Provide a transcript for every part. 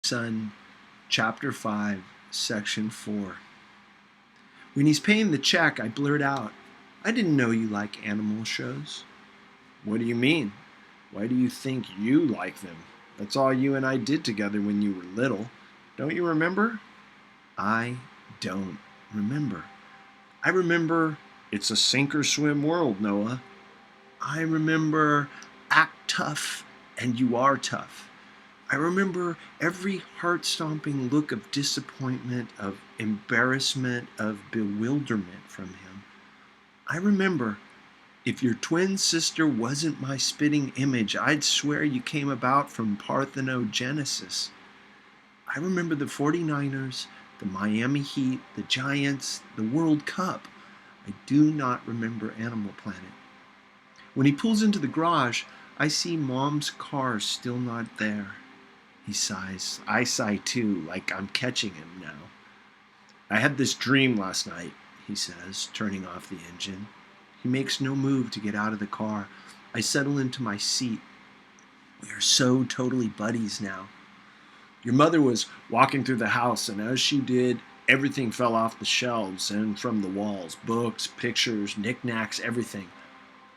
Son, Chapter 5, Section 4. When he's paying the check, I blurt out, "I didn't know you like animal shows." "What do you mean? Why do you think you like them? That's all you and I did together when you were little. Don't you remember?" I don't remember. I remember it's a sink or swim world, Noah. I remember act tough and you are tough. I remember every heart-stomping look of disappointment, of embarrassment, of bewilderment from him. I remember if your twin sister wasn't my spitting image, I'd swear you came about from parthenogenesis. I remember the 49ers, the Miami Heat, the Giants, the World Cup. I do not remember Animal Planet. When he pulls into the garage, I see Mom's car still not there. He sighs. I sigh too, like I'm catching him now. "I had this dream last night," he says, turning off the engine. He makes no move to get out of the car. I settle into my seat. We are so totally buddies now. "Your mother was walking through the house, and as she did, everything fell off the shelves and from the walls. Books, pictures, knickknacks, everything.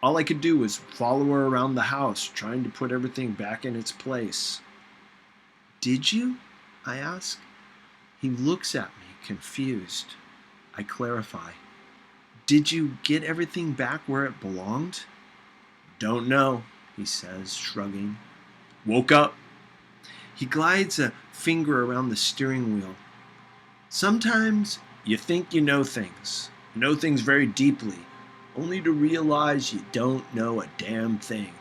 All I could do was follow her around the house, trying to put everything back in its place." "Did you?" I ask. He looks at me, confused. I clarify. "Did you get everything back where it belonged?" "Don't know," he says, shrugging. "Woke up." He glides a finger around the steering wheel. "Sometimes you think you know things very deeply, only to realize you don't know a damn thing."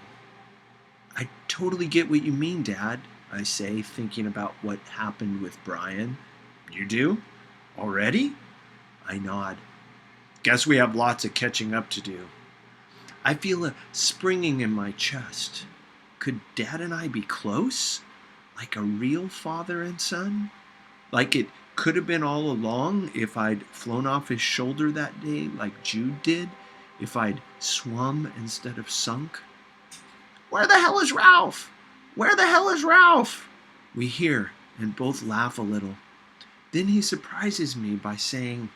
"I totally get what you mean, Dad," I say, thinking about what happened with Brian. "You do? Already?" I nod. "Guess we have lots of catching up to do." I feel a springing in my chest. Could Dad and I be close? Like a real father and son? Like it could have been all along if I'd flown off his shoulder that day like Jude did? If I'd swum instead of sunk? "Where the hell is Ralph? Where the hell is Ralph?" we hear, and both laugh a little. Then he surprises me by saying,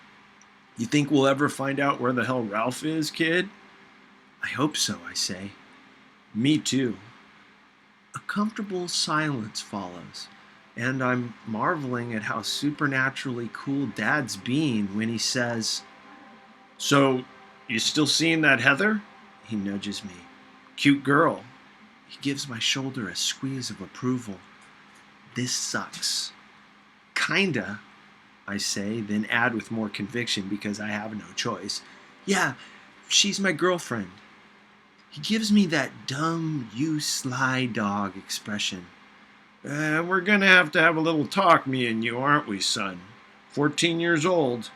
"You think we'll ever find out where the hell Ralph is, kid?" "I hope so," I say. "Me too." A comfortable silence follows, and I'm marveling at how supernaturally cool Dad's being when he says, "So, you still seeing that Heather?" He nudges me. "Cute girl." He gives my shoulder a squeeze of approval. "This sucks." "Kinda," I say, then add with more conviction because I have no choice. "Yeah, she's my girlfriend." He gives me that dumb, "you sly dog" expression. We're gonna have to have a little talk, me and you, aren't we, son? 14 years old."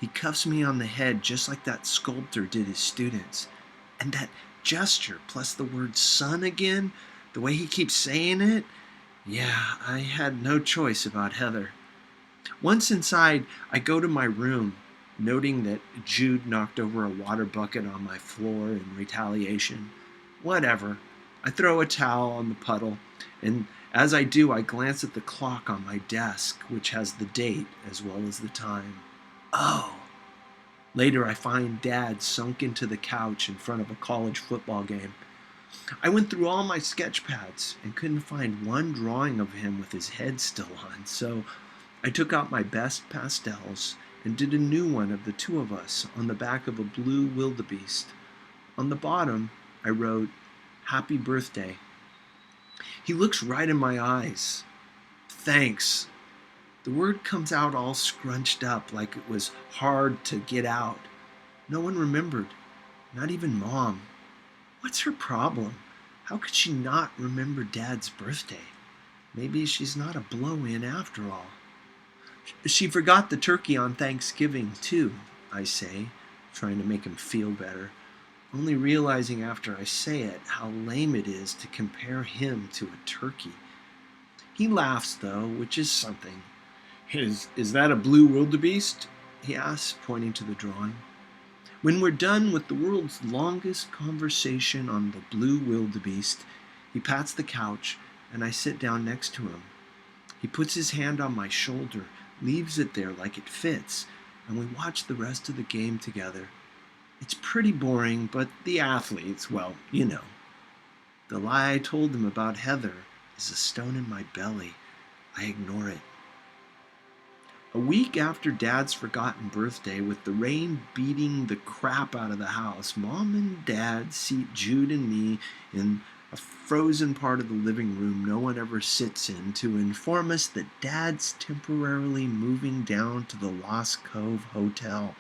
He cuffs me on the head just like that sculptor did his students. And that gesture, plus the word son again, the way he keeps saying it, yeah, I had no choice about Heather. Once inside, I go to my room, noting that Jude knocked over a water bucket on my floor in retaliation. Whatever. I throw a towel on the puddle, and as I do, I glance at the clock on my desk, which has the date as well as the time. Oh. Later, I find Dad sunk into the couch in front of a college football game. I went through all my sketch pads and couldn't find one drawing of him with his head still on, so I took out my best pastels and did a new one of the two of us on the back of a blue wildebeest. On the bottom, I wrote, "Happy birthday." He looks right in my eyes. "Thanks." The word comes out all scrunched up like it was hard to get out. No one remembered, not even Mom. What's her problem? How could she not remember Dad's birthday? Maybe she's not a blow-in after all. "She forgot the turkey on Thanksgiving, too," I say, trying to make him feel better, only realizing after I say it how lame it is to compare him to a turkey. He laughs, though, which is something. Is that a blue wildebeest?" he asks, pointing to the drawing. When we're done with the world's longest conversation on the blue wildebeest, he pats the couch, and I sit down next to him. He puts his hand on my shoulder, leaves it there like it fits, and we watch the rest of the game together. It's pretty boring, but the athletes, well, you know. The lie I told them about Heather is a stone in my belly. I ignore it. A week after Dad's forgotten birthday, with the rain beating the crap out of the house, Mom and Dad seat Jude and me in a frozen part of the living room no one ever sits in to inform us that Dad's temporarily moving down to the Lost Cove Hotel.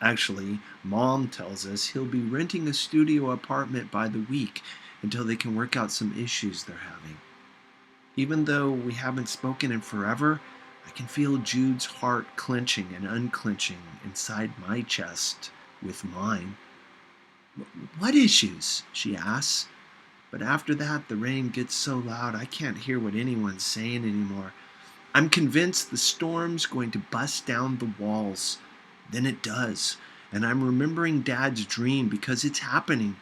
Actually, Mom tells us he'll be renting a studio apartment by the week until they can work out some issues they're having. Even though we haven't spoken in forever, I can feel Jude's heart clenching and unclenching inside my chest with mine. "What issues?" she asks. But after that, the rain gets so loud I can't hear what anyone's saying anymore. I'm convinced the storm's going to bust down the walls. Then it does, and I'm remembering Dad's dream because it's happening.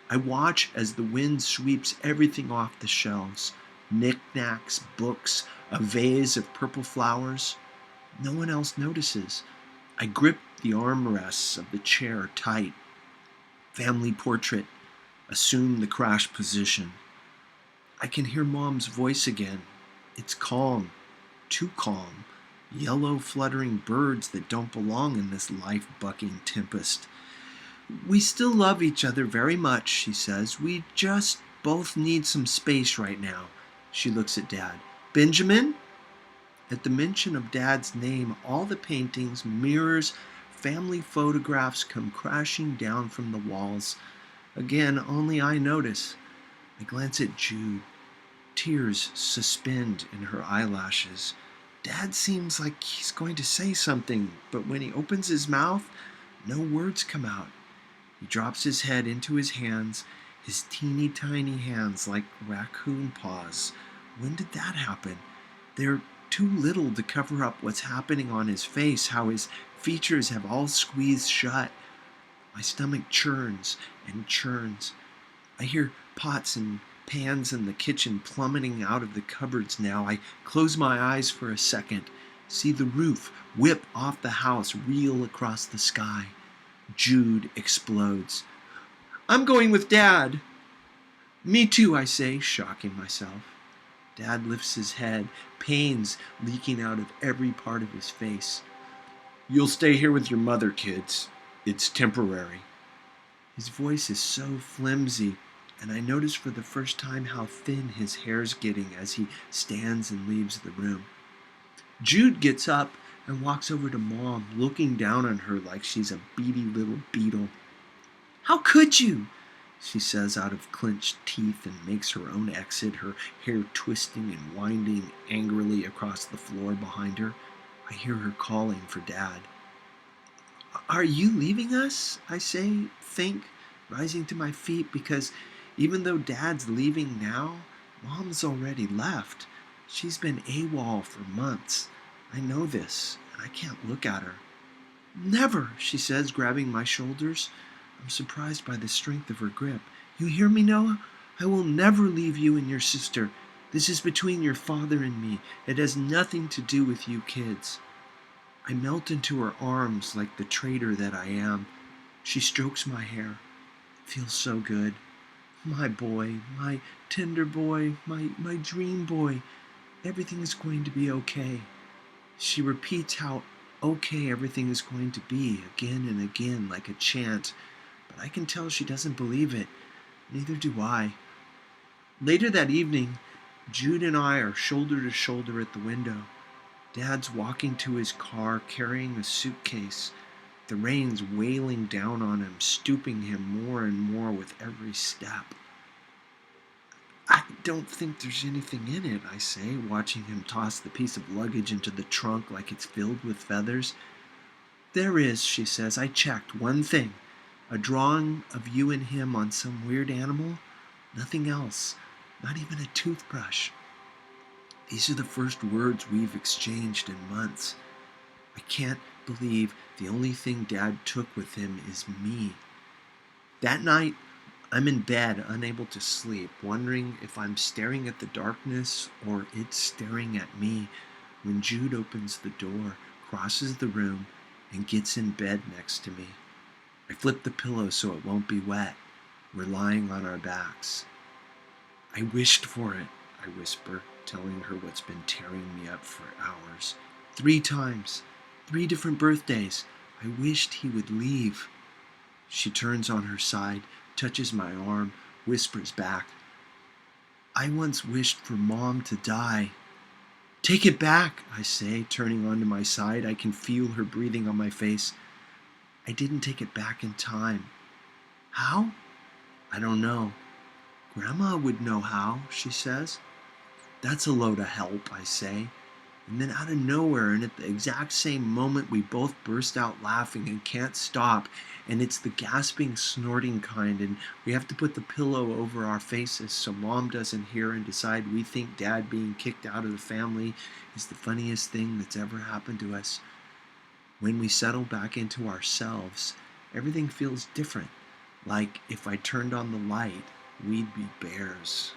I watch as the wind sweeps everything off the shelves. Knickknacks, books, a vase of purple flowers. No one else notices. I grip the armrests of the chair tight. Family portrait. Assume the crash position. I can hear Mom's voice again. It's calm. Too calm. Yellow fluttering birds that don't belong in this life-bucking tempest. "We still love each other very much," she says. "We just both need some space right now." She looks at Dad. "Benjamin?" At the mention of Dad's name, all the paintings, mirrors, family photographs come crashing down from the walls. Again, only I notice. I glance at Jude. Tears suspend in her eyelashes. Dad seems like he's going to say something, but when he opens his mouth, no words come out. He drops his head into his hands, his teeny tiny hands like raccoon paws. When did that happen? They're too little to cover up what's happening on his face, how his features have all squeezed shut. My stomach churns and churns. I hear pots and pans in the kitchen plummeting out of the cupboards now. I close my eyes for a second, see the roof whip off the house, reel across the sky. Jude explodes. "I'm going with Dad." "Me too," I say, shocking myself. Dad lifts his head, pains leaking out of every part of his face. "You'll stay here with your mother, kids. It's temporary." His voice is so flimsy, and I notice for the first time how thin his hair's getting as he stands and leaves the room. Jude gets up and walks over to Mom, looking down on her like she's a beady little beetle. "How could you?" she says out of clenched teeth and makes her own exit, her hair twisting and winding angrily across the floor behind her. I hear her calling for Dad. "Are you leaving us?" I say, rising to my feet, because even though Dad's leaving now, Mom's already left. She's been AWOL for months. I know this, and I can't look at her. "Never," she says, grabbing my shoulders. I'm surprised by the strength of her grip. "You hear me, Noah? I will never leave you and your sister. This is between your father and me. It has nothing to do with you kids." I melt into her arms like the traitor that I am. She strokes my hair. It feels so good. "My boy, my tender boy, my dream boy. Everything is going to be okay." She repeats how okay everything is going to be again and again like a chant, but I can tell she doesn't believe it. Neither do I. Later that evening, Jude and I are shoulder to shoulder at the window. Dad's walking to his car carrying a suitcase. The rain's wailing down on him, stooping him more and more with every step. "I don't think there's anything in it," I say, watching him toss the piece of luggage into the trunk like it's filled with feathers. "There is," she says. "I checked. One thing. A drawing of you and him on some weird animal. Nothing else. Not even a toothbrush." These are the first words we've exchanged in months. I can't believe the only thing Dad took with him is me. That night, I'm in bed, unable to sleep, wondering if I'm staring at the darkness or it's staring at me, when Jude opens the door, crosses the room, and gets in bed next to me. I flip the pillow so it won't be wet. We're lying on our backs. I wished for it, I whisper, telling her what's been tearing me up for hours. 3 times, 3 different birthdays. I wished he would leave. She turns on her side, touches my arm, whispers back, I once wished for Mom to die. Take it back, I say, turning onto my side. I can feel her breathing on my face. I didn't take it back in time. How? I don't know. Grandma would know how, she says. That's a load of help, I say. And then out of nowhere, and at the exact same moment, we both burst out laughing and can't stop. And it's the gasping, snorting kind, and we have to put the pillow over our faces so Mom doesn't hear and decide we think Dad being kicked out of the family is the funniest thing that's ever happened to us. When we settle back into ourselves, everything feels different. Like if I turned on the light, we'd be bears.